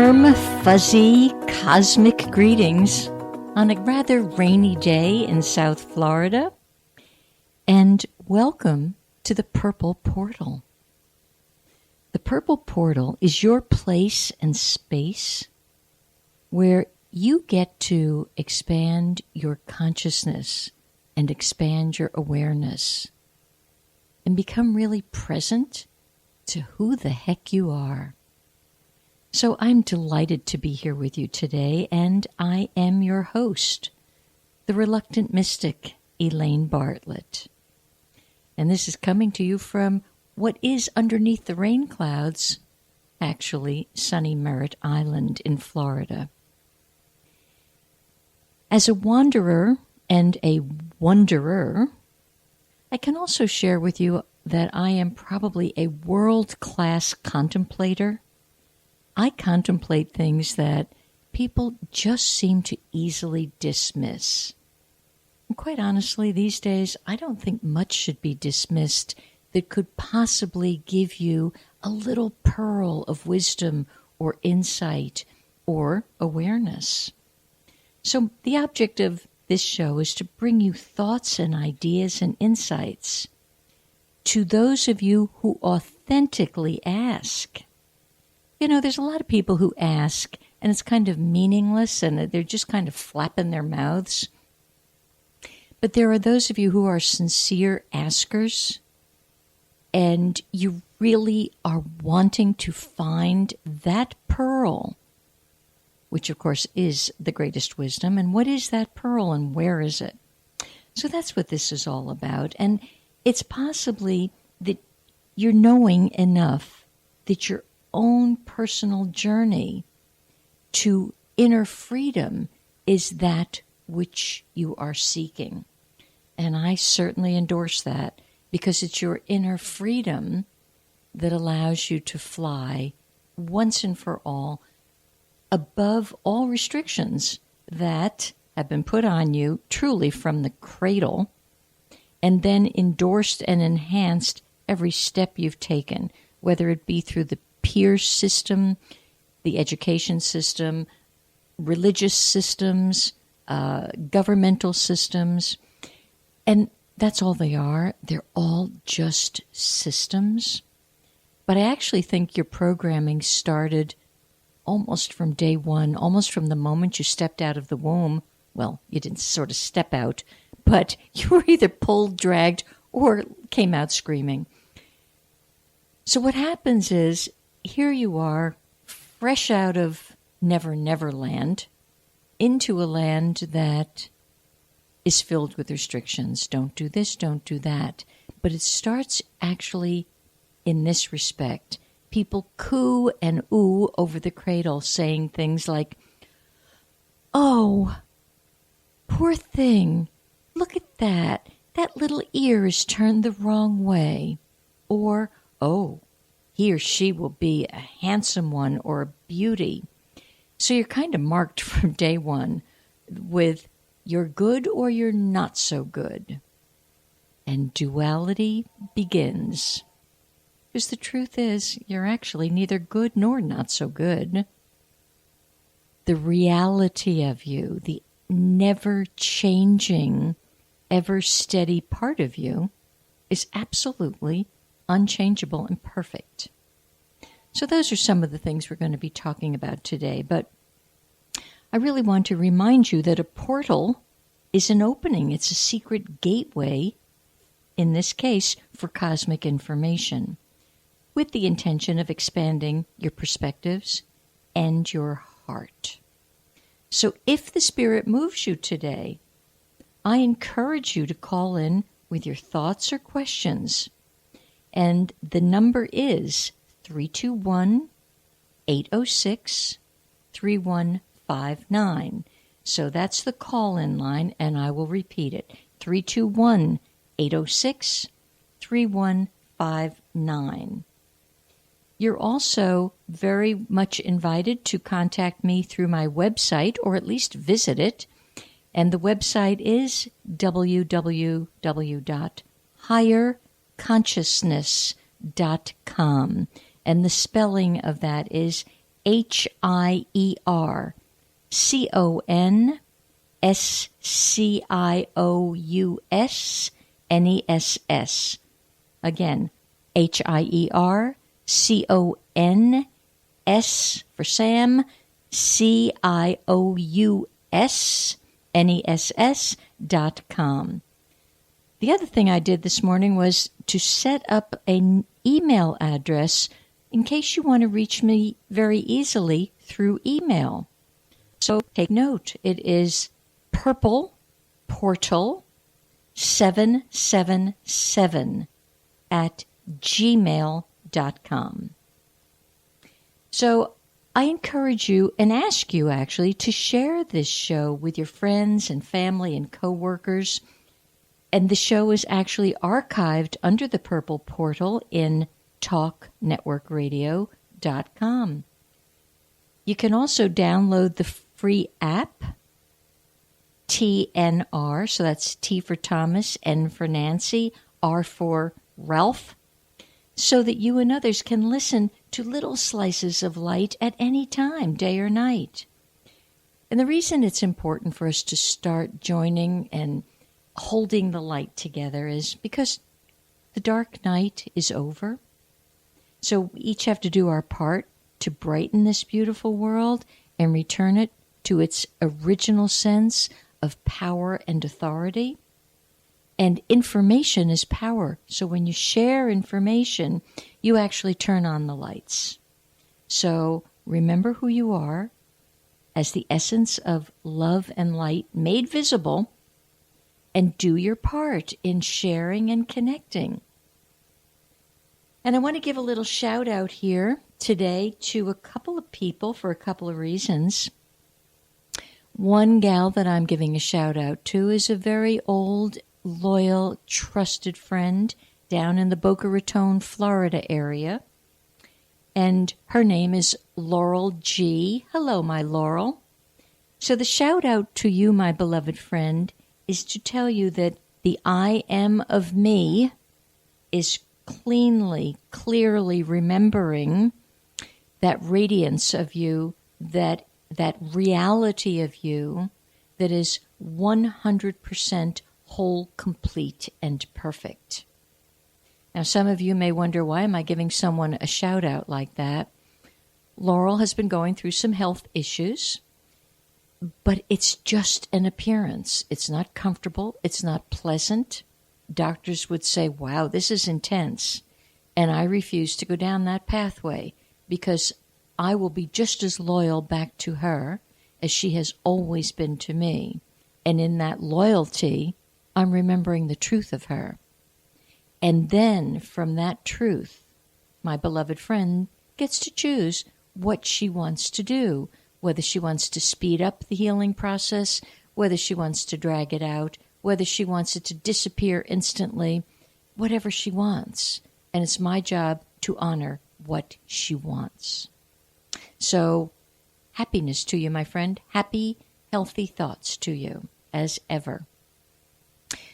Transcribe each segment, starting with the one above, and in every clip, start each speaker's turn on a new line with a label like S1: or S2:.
S1: Warm, fuzzy, cosmic greetings on a rather rainy day in South Florida, and welcome to the Purple Portal. The Purple Portal is your place and space where you get to expand your consciousness and expand your awareness and become really present to who the heck you are. So I'm delighted to be here with you today, and I am your host, the reluctant mystic, Elaine Bartlett. And this is coming to you from what is underneath the rain clouds, actually sunny Merritt Island in Florida. As a wanderer and a wonderer, I can also share with you that I am probably a world-class contemplator. I contemplate things that people just seem to easily dismiss. And quite honestly, these days, I don't think much should be dismissed that could possibly give you a little pearl of wisdom or insight or awareness. So the object of this show is to bring you thoughts and ideas and insights to those of you who authentically ask. You know, there's a lot of people who ask, and it's kind of meaningless, and they're just kind of flapping their mouths. But there are those of you who are sincere askers, and you really are wanting to find that pearl, which of course is the greatest wisdom. And what is that pearl, and where is it? So that's what this is all about. And it's possibly that you're knowing enough that your own personal journey to inner freedom is that which you are seeking. And I certainly endorse that, because it's your inner freedom that allows you to fly once and for all above all restrictions that have been put on you truly from the cradle, and then endorsed and enhanced every step you've taken, whether it be through the peer system, the education system, religious systems, governmental systems. And that's all they are. They're all just systems. But I actually think your programming started almost from day one, almost from the moment you stepped out of the womb. Well, you didn't sort of step out, but you were either pulled, dragged, or came out screaming. So what happens is, here you are, fresh out of Never Never Land, into a land that is filled with restrictions. Don't do this, don't do that. But it starts actually in this respect. People coo and ooh over the cradle, saying things like, "Oh, poor thing, look at that. That little ear is turned the wrong way." Or, "Oh, he or she will be a handsome one or a beauty." So you're kind of marked from day one with you're good or you're not so good. And duality begins. Because the truth is, you're actually neither good nor not so good. The reality of you, the never-changing, ever-steady part of you, is absolutely unchangeable and perfect. So those are some of the things we're going to be talking about today. But I really want to remind you that a portal is an opening. It's a secret gateway, in this case, for cosmic information, with the intention of expanding your perspectives and your heart. So if the Spirit moves you today, I encourage you to call in with your thoughts or questions. And the number is 321-806-3159. So that's the call-in line, and I will repeat it. 321-806-3159. You're also very much invited to contact me through my website, or at least visit it. And the website is www.higherconsciousness.com. And the spelling of that is HierConSciouSness. Again, HierConS for Sam, CIOUSNESS.com. The other thing I did this morning was to set up an email address in case you want to reach me very easily through email. So take note. It is Purple Portal 777 at gmail.com. So I encourage you and ask you actually to share this show with your friends and family and coworkers. And the show is actually archived under the Purple Portal in talknetworkradio.com. You can also download the free app, TNR, so that's T for Thomas, N for Nancy, R for Ralph, so that you and others can listen to little slices of light at any time, day or night. And the reason it's important for us to start joining and holding the light together is because the dark night is over. So we each have to do our part to brighten this beautiful world and return it to its original sense of power and authority. And information is power. So when you share information, you actually turn on the lights. So remember who you are as the essence of love and light made visible, and do your part in sharing and connecting. And I want to give a little shout out here today to a couple of people for a couple of reasons. One gal that I'm giving a shout out to is a very old, loyal, trusted friend down in the Boca Raton, Florida area. And her name is Laurel G. Hello, my Laurel. So the shout out to you, my beloved friend, is to tell you that the I am of me is clearly remembering that radiance of you, that reality of you that is 100% whole, complete, and perfect. Now, some of you may wonder, why am I giving someone a shout out like that? Laurel has been going through some health issues, but it's just an appearance. It's not comfortable. It's not pleasant. Doctors would say, wow, this is intense. And I refuse to go down that pathway because I will be just as loyal back to her as she has always been to me. And in that loyalty, I'm remembering the truth of her. And then from that truth, my beloved friend gets to choose what she wants to do, whether she wants to speed up the healing process, whether she wants to drag it out, whether she wants it to disappear instantly, whatever she wants. And it's my job to honor what she wants. So, happiness to you, my friend. Happy, healthy thoughts to you, as ever.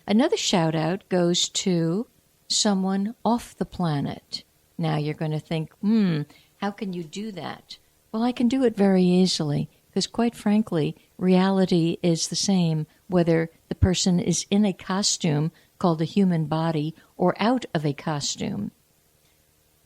S1: Another shout out goes to someone off the planet. Now you're going to think, how can you do that? Well, I can do it very easily because, quite frankly, reality is the same whether the person is in a costume called a human body or out of a costume.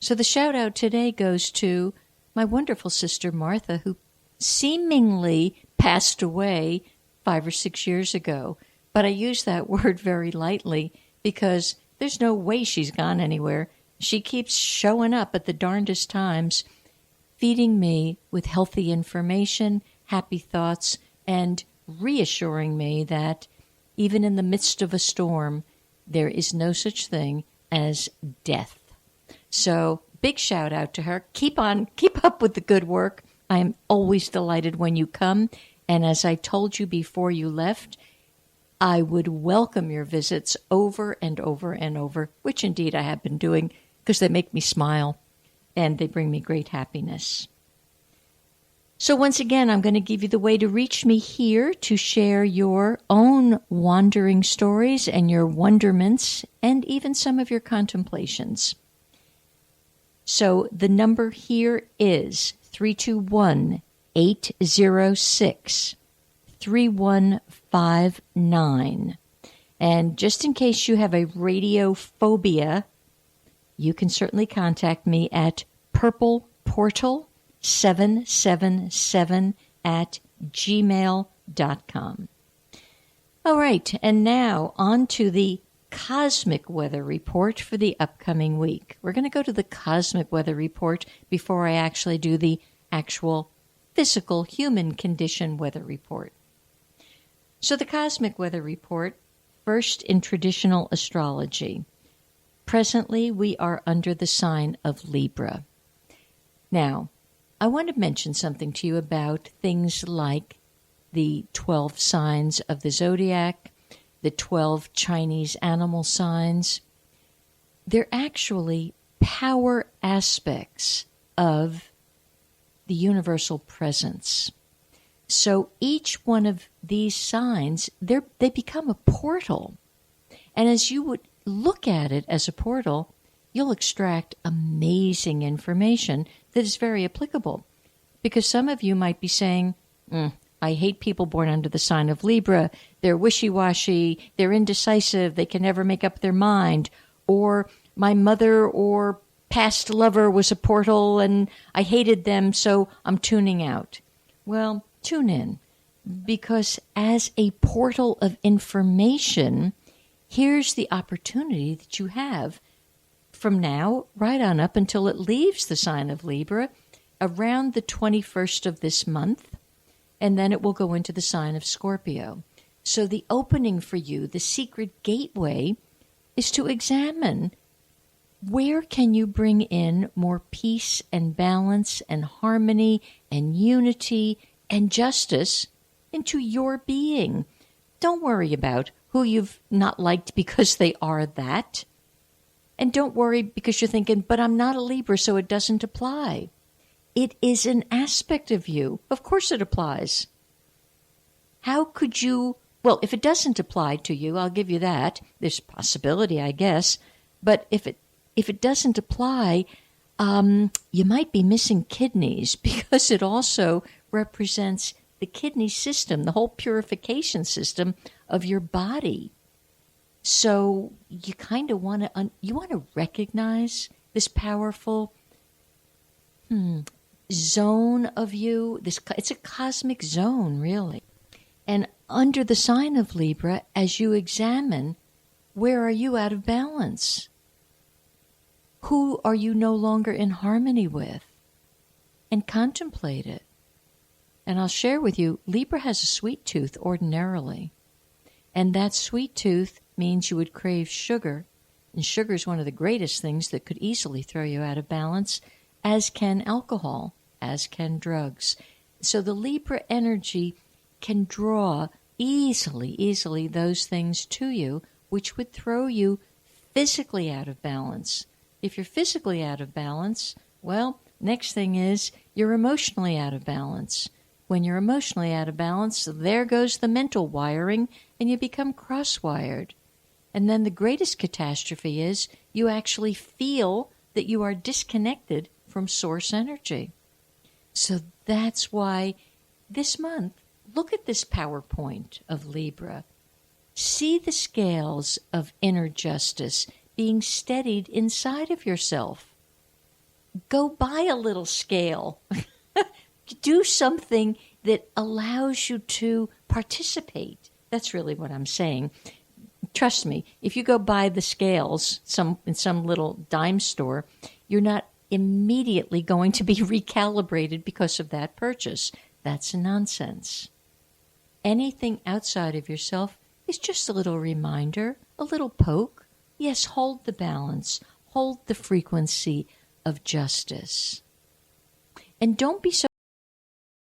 S1: So the shout out today goes to my wonderful sister Martha, who seemingly passed away 5 or 6 years ago. But I use that word very lightly because there's no way she's gone anywhere. She keeps showing up at the darndest times, feeding me with healthy information, happy thoughts, and reassuring me that even in the midst of a storm, there is no such thing as death. So, big shout out to her. Keep up with the good work. I am always delighted when you come. And as I told you before you left, I would welcome your visits over and over and over, which indeed I have been doing because they make me smile and they bring me great happiness. So once again, I'm going to give you the way to reach me here to share your own wandering stories and your wonderments and even some of your contemplations. So the number here is 321-806-3159. And just in case you have a radiophobia, you can certainly contact me at purpleportal777@gmail.com. All right, and now on to the cosmic weather report for the upcoming week. We're going to go to the cosmic weather report before I actually do the actual physical human condition weather report. So the cosmic weather report, first in traditional astrology. Presently, we are under the sign of Libra. Now, I want to mention something to you about things like the 12 signs of the zodiac, the 12 Chinese animal signs. They're actually power aspects of the universal presence. So each one of these signs, they become a portal. And as you would look at it as a portal, you'll extract amazing information that is very applicable. Because some of you might be saying, I hate people born under the sign of Libra. They're wishy-washy. They're indecisive. They can never make up their mind. Or my mother or past lover was a portal and I hated them, so I'm tuning out. Well, tune in. Because as a portal of information, here's the opportunity that you have from now right on up until it leaves the sign of Libra around the 21st of this month. And then it will go into the sign of Scorpio. So the opening for you, the secret gateway, is to examine where can you bring in more peace and balance and harmony and unity and justice into your being. Don't worry about who you've not liked because they are that. And don't worry because you're thinking, but I'm not a Libra, so it doesn't apply. It is an aspect of you. Of course it applies. How could you, well, if it doesn't apply to you, I'll give you that. There's a possibility, I guess. But if it doesn't apply, you might be missing kidneys because it also represents the kidney system, the whole purification system of your body. So you kind of want to recognize this powerful zone of you. It's a cosmic zone, really. And under the sign of Libra, as you examine, where are you out of balance? Who are you no longer in harmony with? And contemplate it. And I'll share with you, Libra has a sweet tooth ordinarily. And that sweet tooth means you would crave sugar. And sugar is one of the greatest things that could easily throw you out of balance, as can alcohol, as can drugs. So the Libra energy can draw easily those things to you, which would throw you physically out of balance. If you're physically out of balance, well, next thing is you're emotionally out of balance. When you're emotionally out of balance, there goes the mental wiring, and you become cross-wired. And then the greatest catastrophe is you actually feel that you are disconnected from source energy. So that's why this month, look at this PowerPoint of Libra. See the scales of inner justice being steadied inside of yourself. Go buy a little scale. Do something that allows you to participate. That's really what I'm saying. Trust me, if you go buy the scales in some little dime store, you're not immediately going to be recalibrated because of that purchase. That's nonsense. Anything outside of yourself is just a little reminder, a little poke. Yes, hold the balance, hold the frequency of justice. And don't be so